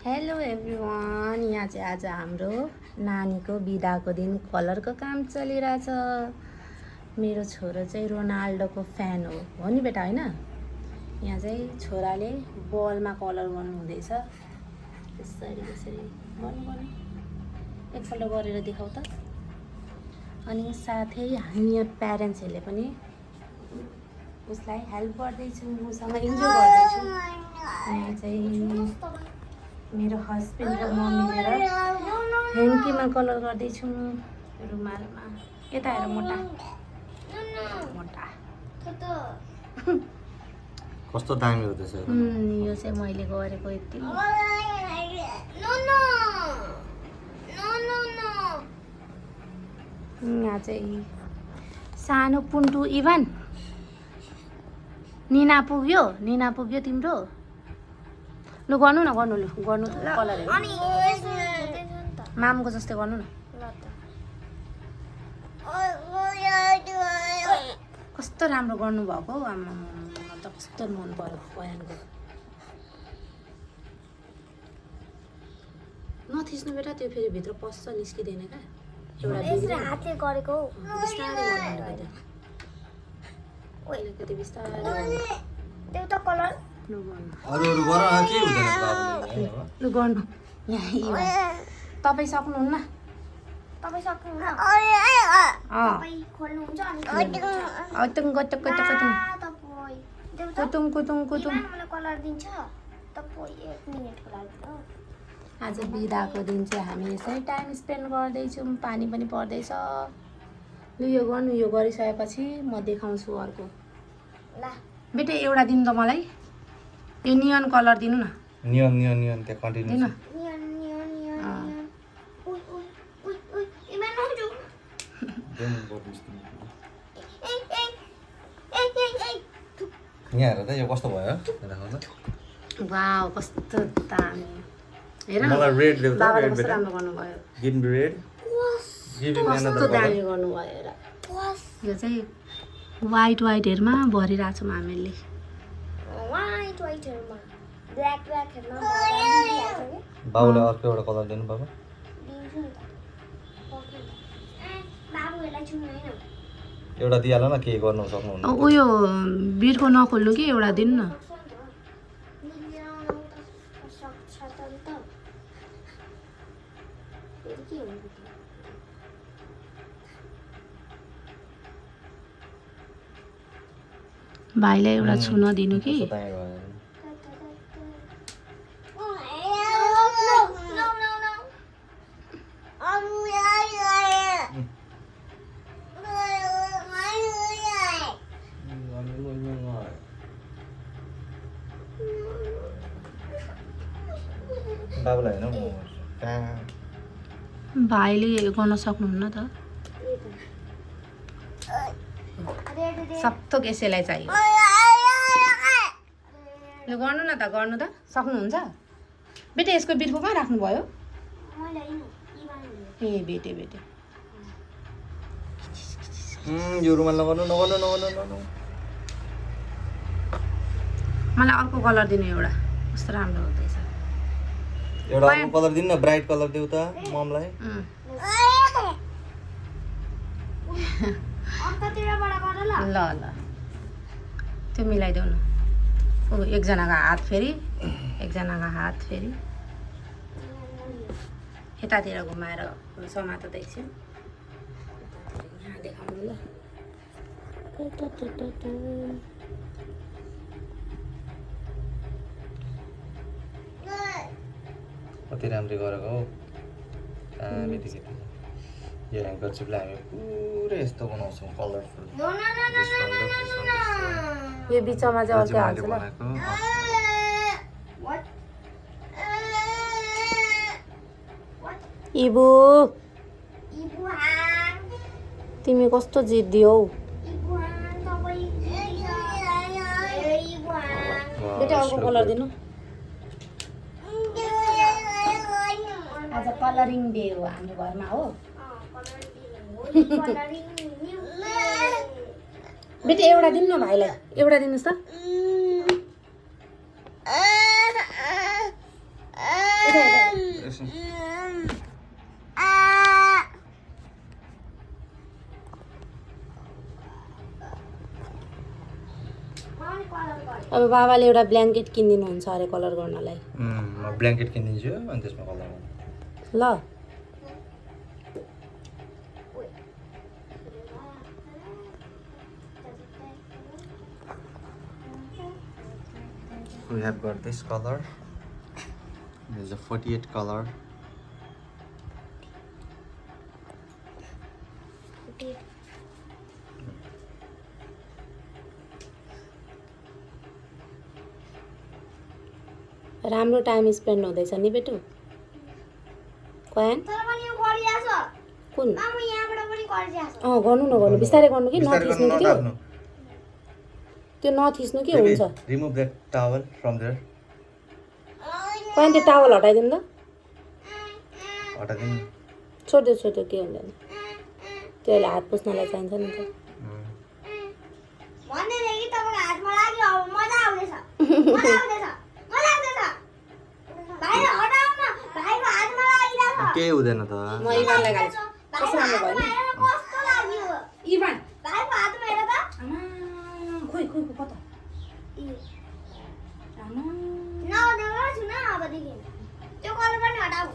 Hello everyone, यहाँ चाहिँ आज हाम्रो नानीको बिदाको दिन कलरको काम चलिरहेछ। मेरो छोरो चाहिँ रोनाल्डोको फ्यान हो नि बेटा, होइन? यहाँ चाहिँ छोराले बलमा कलर गर्नु हुँदैछ। यसरी यसरी गर्नु एकपल्ट गरेर देखाउ त। अनि साथै हामी प्यारेन्ट्सहरूले पनि उसलाई हेल्प गर्दैछौँ, उसँग इन्जोय गर्दैछौँ। यहाँ चाहिँ मेरो हस्बेन्ड र म मिलेर ह्याङ्कीमा कलर गर्दैछौँ रुमालमा। यता हेर मोटा मोटा कस्तो दामी हुँदैछ। यो चाहिँ मैले गरेको यति। यहाँ चाहिँ सानो पुन्टु इभान निना पुग्यो तिम्रो। लु गर्नु न, गर्नु कलर मामको जस्तै गर्नु न। कस्तो राम्रो गर्नुभएको हौ, आमा त कस्तो मन पर्यो बयानको। नथिच्नु बेटा, त्यो फेरि भित्र पस्छ, निस्किँदैन क्या। एउटा हातले गरेको बिस्तारै गर्नु बेटा, अलिकति बिस्तारै लु गर्नु। यहाँ तपाईँ सक्नुहुन्न? आज बिदाको दिन चाहिँ हामी यसै टाइम स्पेन्ड गर्दैछौँ। पानी पनि पर्दैछ। लु यो गर्नु, यो गरिसकेपछि म देखाउँछु अर्को। बेटा एउटा दिनु त मलाई, यो नियन कलर दिनु न। नियन त्यहाँ कन्टिन्यू दिनु। यहाँ हेर त यो कस्तो भयो। वाउ कस्तो दामी। हेर मलाई रेड देऊ त, बाबाले रेड कस्तो बेटा। राम्रो गर्नुभयो। Give me red. कस्तो दामी गर्नुभयो हेर। यो चाहिँ वाइटहरूमा भरिरहेको छौँ हामीले। बाबुलाई अर्को एउटा कलर दिनु बाबा। एउटा दिइहाल न, के गर्नु सक्नुहुन्न। उयो बिर्को नखोल्नु कि एउटा दिनु न। भाइलाई एउटा छुन दिनु कि। बाबुलाई हेर्नु कहाँ भाइले गर्न सक्नुहुन्न त। सक्तो यसैलाई चाहियो। लु गर्नु न त, गर्नु त सक्नुहुन्छ बेटा। यसको बिर्को कहाँ राख्नुभयो? ए बेटे यो रुमाल नगर्नु। मलाई अर्को कलर दिनु एउटा, कस्तो राम्रो हुँदैछ। एउटा अर्को कलर दिनु न, ब्राइट कलर देऊ त ममलाई। ल त्यो मिलाइदेऊ न। एकजनाको हात फेरि यतातिर घुमाएर समात्दैछु। यहाँ देखाउनु ल। कति राम्रो गरेको हौ। यो ह्याङ्करचिपलाई हामी पुरै यस्तो बनाउँछौँ, कलरफुल। यो बिचमा चाहिँ अर्कै हाल्छु ल। इबु तिमी कस्तो जिद्दी हौ बेटा। अर्को कलर दिनु। आज कलरिङ डे हो हाम्रो घरमा हो। बेटा एउटा दिनु न भाइलाई, एउटा दिनुहोस् त। अब बाबाले एउटा ब्ल्याङ्केट किनिदिनुहुन्छ अरे कलर गर्नलाई म ब्ल्याङ्केट किनिदिन्छु अनि त्यसमा कलर गर्नु ल We have got this color. There's a 48 color. राम्रो टाइम स्पेन्ड हुँदैछ नि बेटु क्वान कुन गर्नु नगर्नु बिस्तारै गर्नु कि नथिच्नु कि त्यो नथिच्नु कि हुन्छ Remove that towel from there. क्वान त्यो टावल हटाइदिनु त हटाइदिनु छोडिदियो के हुँदैन त्यो अहिले हात पुस्नलाई चाहिन्छ नि त केही हुँदैन त म इभानलाई गाल्छु कस्तो राम्रो भयो नि इभान खोइ खोइ कता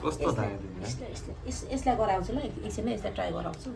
कस्तो लाग्यो यसलाई गराउँछु ल एकछिन यसलाई ट्राई गराउँछु